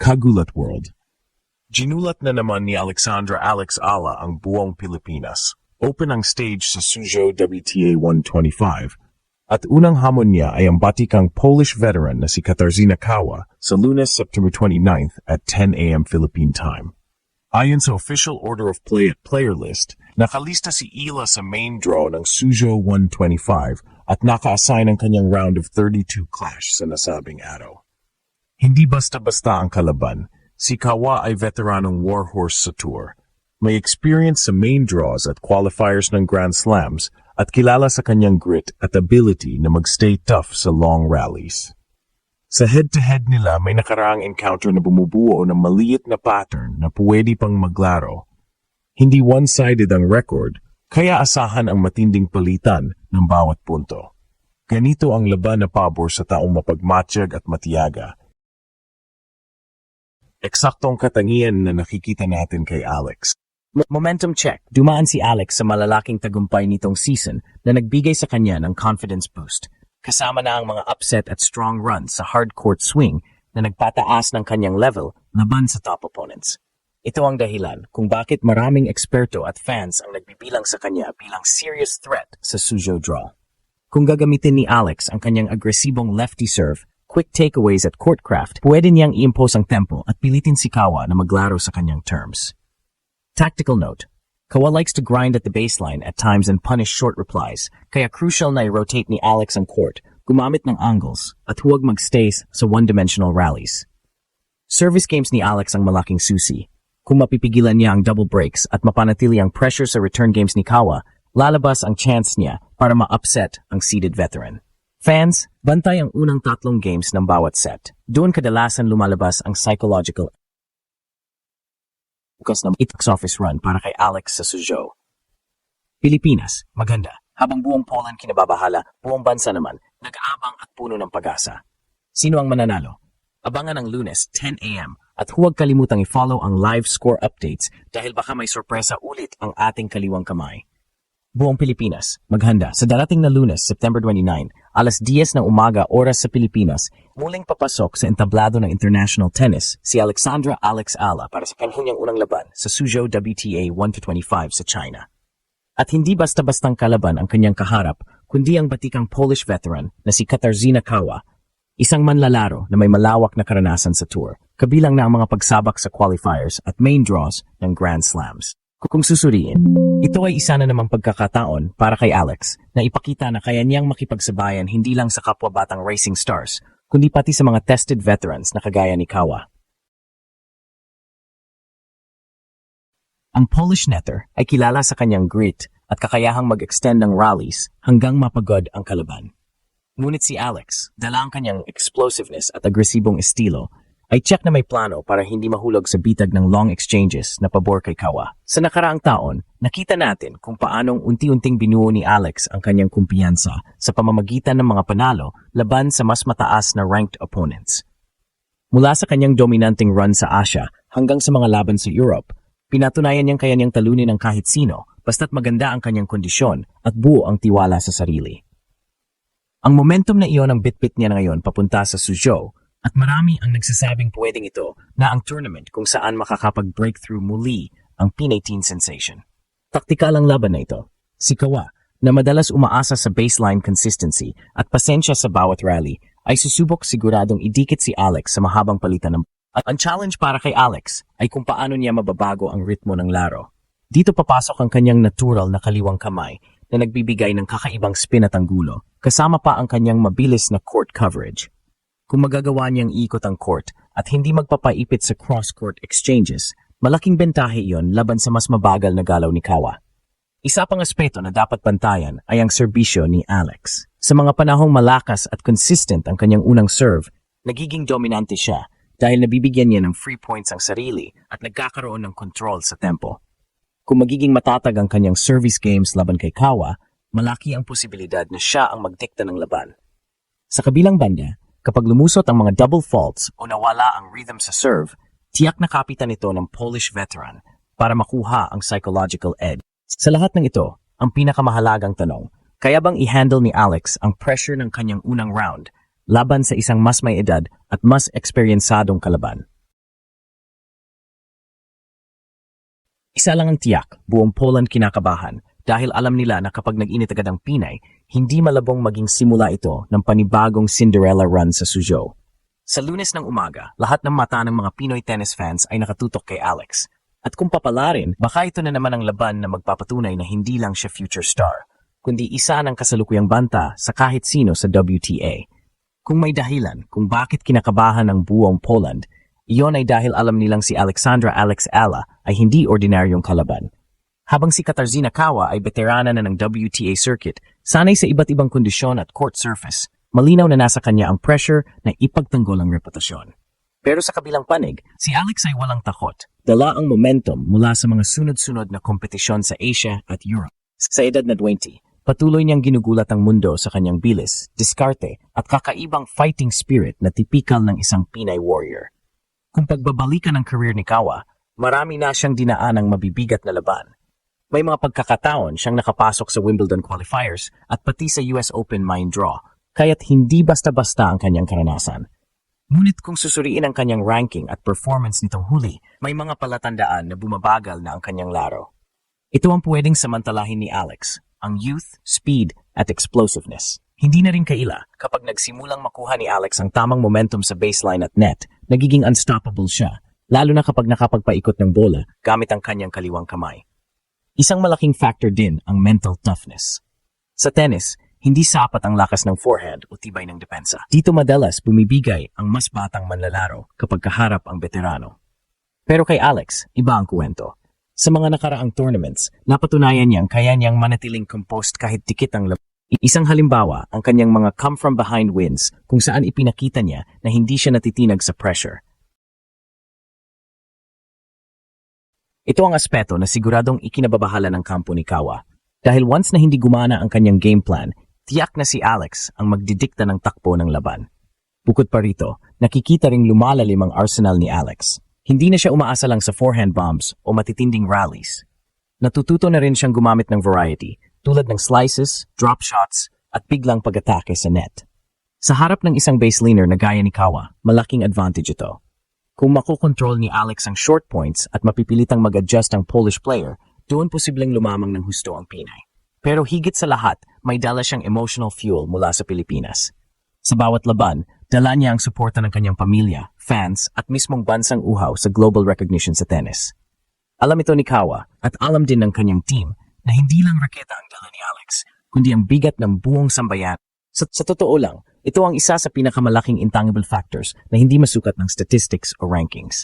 Kagulat World. Ginulat na naman ni Alexandra Alex Ala ang buong Pilipinas. Open ang stage sa Suzhou WTA 125 at unang hamon niya ay ang batikang Polish veteran na si Katarzyna Kawa sa Lunes, September 29th at 10 a.m. Philippine time. Ayon sa official order of play at player list, nakalista si Ila sa main draw ng Suzhou 125 at naka-assign ang kanyang round of 32 clash sa nasabing araw. Hindi basta-basta ang kalaban. Si Kawa ay veteranong warhorse sa tour. May experience sa main draws at qualifiers ng Grand Slams at kilala sa kanyang grit at ability na magstay tough sa long rallies. Sa head-to-head nila may nakaraang encounter na bumubuo ng maliit na pattern na pwede pang maglaro. Hindi one-sided ang record, kaya asahan ang matinding palitan ng bawat punto. Ganito ang laban na pabor sa taong mapagmatsyag at matiyaga. Eksaktong katangian na nakikita natin kay Alex. Momentum check. Dumaan si Alex sa malalaking tagumpay nitong season na nagbigay sa kanya ng confidence boost. Kasama na ang mga upset at strong runs sa hard court swing na nagpataas ng kanyang level laban sa top opponents. Ito ang dahilan kung bakit maraming eksperto at fans ang nagbibilang sa kanya bilang serious threat sa Suzhou draw. Kung gagamitin ni Alex ang kanyang agresibong lefty serve, quick takeaways at courtcraft, pwede niyang i-impose ang tempo at pilitin si Kawa na maglaro sa kanyang terms. Tactical note, Kawa likes to grind at the baseline at times and punish short replies, kaya crucial na i-rotate ni Alex ang court, gumamit ng angles, at huwag magstay sa one-dimensional rallies. Service games ni Alex ang malaking susi. Kung mapipigilan niya ang double breaks at mapanatili ang pressure sa return games ni Kawa, lalabas ang chance niya para ma-upset ang seeded veteran. Fans, bantay ang unang 3 games ng bawat set. Doon kadalasan lumalabas ang psychological bukas ng box office run para kay Alex sa Suzhou. Pilipinas, maganda. Habang buong Poland kinababahala, buong bansa naman, nag-aabang at puno ng pag-asa. Sino ang mananalo? Abangan ang Lunes, 10 a.m. at huwag kalimutang i-follow ang live score updates dahil baka may sorpresa ulit ang ating kaliwang kamay. Buong Pilipinas, maghanda sa darating na Lunes, September 29, alas 10 ng umaga oras sa Pilipinas, muling papasok sa entablado ng international tennis si Alexandra Alex Ala para sa kanyang unang laban sa Suzhou WTA 125 sa China. At hindi basta-bastang kalaban ang kanyang kaharap, kundi ang batikang Polish veteran na si Katarzyna Kawa, isang manlalaro na may malawak na karanasan sa tour, kabilang na ang mga pagsabak sa qualifiers at main draws ng Grand Slams. Kung susuriin, ito ay isa na namang pagkakataon para kay Alex na ipakita na kaya niyang makipagsabayan hindi lang sa kapwa-batang racing stars, kundi pati sa mga tested veterans na kagaya ni Kawa. Ang Polish netter ay kilala sa kanyang grit at kakayahang mag-extend ng rallies hanggang mapagod ang kalaban. Ngunit si Alex, dala ang kanyang explosiveness at agresibong estilo, ay check na may plano para hindi mahulog sa bitag ng long exchanges na pabor kay Kawa. Sa nakaraang taon, nakita natin kung paanong unti-unting binuo ni Alex ang kanyang kumpiyansa sa pamamagitan ng mga panalo laban sa mas mataas na ranked opponents. Mula sa kanyang dominanting run sa Asia hanggang sa mga laban sa Europe, pinatunayan niyang kaya niyang talunin ang kahit sino basta't maganda ang kanyang kondisyon at buo ang tiwala sa sarili. Ang momentum na iyon ang bitbit niya ngayon papunta sa Suzhou, at marami ang nagsasabing pwedeng ito na ang tournament kung saan makakapag-breakthrough muli ang Pinay teen sensation. Taktikal ang laban na ito. Si Kawa, na madalas umaasa sa baseline consistency at pasensya sa bawat rally, ay susubok siguradong idikit si Alex sa mahabang palitan ng... At ang challenge para kay Alex ay kung paano niya mababago ang ritmo ng laro. Dito papasok ang kanyang natural na kaliwang kamay na nagbibigay ng kakaibang spin at anggulo, kasama pa ang kanyang mabilis na court coverage. Kung magagawa niyang ikot ang court at hindi magpapaipit sa cross-court exchanges, malaking bentahe iyon laban sa mas mabagal na galaw ni Kawa. Isa pang aspeto na dapat bantayan ay ang serbisyo ni Alex. Sa mga panahong malakas at consistent ang kanyang unang serve, nagiging dominante siya dahil nabibigyan niya ng free points ang sarili at nagkakaroon ng control sa tempo. Kung magiging matatag ang kanyang service games laban kay Kawa, malaki ang posibilidad na siya ang magdikta ng laban. Sa kabilang banda, kapag lumusot ang mga double faults o nawala ang rhythm sa serve, tiyak na kapitan ito ng Polish veteran para makuha ang psychological edge. Sa lahat ng ito, ang pinakamahalagang tanong, kaya bang i-handle ni Alex ang pressure ng kanyang unang round laban sa isang mas may edad at mas eksperyensadong kalaban? Isa lang ang tiyak, buong Poland kinakabahan dahil alam nila na kapag nag-init agad ang Pinay, hindi malabong maging simula ito ng panibagong Cinderella run sa Suzhou. Sa Lunes ng umaga, lahat ng mata ng mga Pinoy tennis fans ay nakatutok kay Alex. At kung papalarin, baka ito na naman ang laban na magpapatunay na hindi lang siya future star, kundi isa ng kasalukuyang banta sa kahit sino sa WTA. Kung may dahilan kung bakit kinakabahan ng buong Poland, iyon ay dahil alam nilang si Alexandra Alex Ala ay hindi ordinaryong kalaban. Habang si Katarzyna Kawa ay veterana na ng WTA circuit, sanay sa iba't ibang kondisyon at court surface, malinaw na nasa kanya ang pressure na ipagtanggol ang reputasyon. Pero sa kabilang panig, si Alex ay walang takot. Dala ang momentum mula sa mga sunod-sunod na kompetisyon sa Asia at Europe. Sa edad na 20, patuloy niyang ginugulat ang mundo sa kanyang bilis, diskarte at kakaibang fighting spirit na tipikal ng isang Pinay warrior. Kung pagbabalikan ang career ni Kawa, marami na siyang dinaanang mabibigat na laban. May mga pagkakataon siyang nakapasok sa Wimbledon qualifiers at pati sa US Open main draw, kaya't hindi basta-basta ang kanyang karanasan. Ngunit kung susuriin ang kanyang ranking at performance nitong huli, may mga palatandaan na bumabagal na ang kanyang laro. Ito ang pwedeng samantalahin ni Alex, ang youth, speed at explosiveness. Hindi na rin kaila kapag nagsimulang makuha ni Alex ang tamang momentum sa baseline at net, nagiging unstoppable siya, lalo na kapag nakapagpaikot ng bola gamit ang kanyang kaliwang kamay. Isang malaking factor din ang mental toughness. Sa tennis, hindi sapat ang lakas ng forehand o tibay ng depensa. Dito madalas bumibigay ang mas batang manlalaro kapag kaharap ang veterano. Pero kay Alex, iba ang kwento. Sa mga nakaraang tournaments, napatunayan niyang kaya niyang manatiling composed kahit dikit ang laban. Isang halimbawa ang kanyang mga come-from-behind wins kung saan ipinakita niya na hindi siya natitinag sa pressure. Ito ang aspeto na siguradong ikinababahala ng kampo ni Kawa. Dahil once na hindi gumana ang kanyang game plan, tiyak na si Alex ang magdidikta ng takbo ng laban. Bukod pa rito, nakikita ring lumalalim ang arsenal ni Alex. Hindi na siya umaasa lang sa forehand bombs o matitinding rallies. Natututo na rin siyang gumamit ng variety, tulad ng slices, drop shots, at biglang pag-atake sa net. Sa harap ng isang baseliner na gaya ni Kawa, malaking advantage ito. Kung makokontrol ni Alex ang short points at mapipilitang mag-adjust ang Polish player, doon posibleng lumamang ng husto ang Pinay. Pero higit sa lahat, may dala siyang emotional fuel mula sa Pilipinas. Sa bawat laban, dala niya ang suporta ng kanyang pamilya, fans, at mismong bansang uhaw sa global recognition sa tennis. Alam ito ni Kawa at alam din ng kanyang team na hindi lang raketa ang dala ni Alex, kundi ang bigat ng buong sambayan. Sa totoo lang, ito ang isa sa pinakamalaking intangible factors na hindi masukat ng statistics o rankings.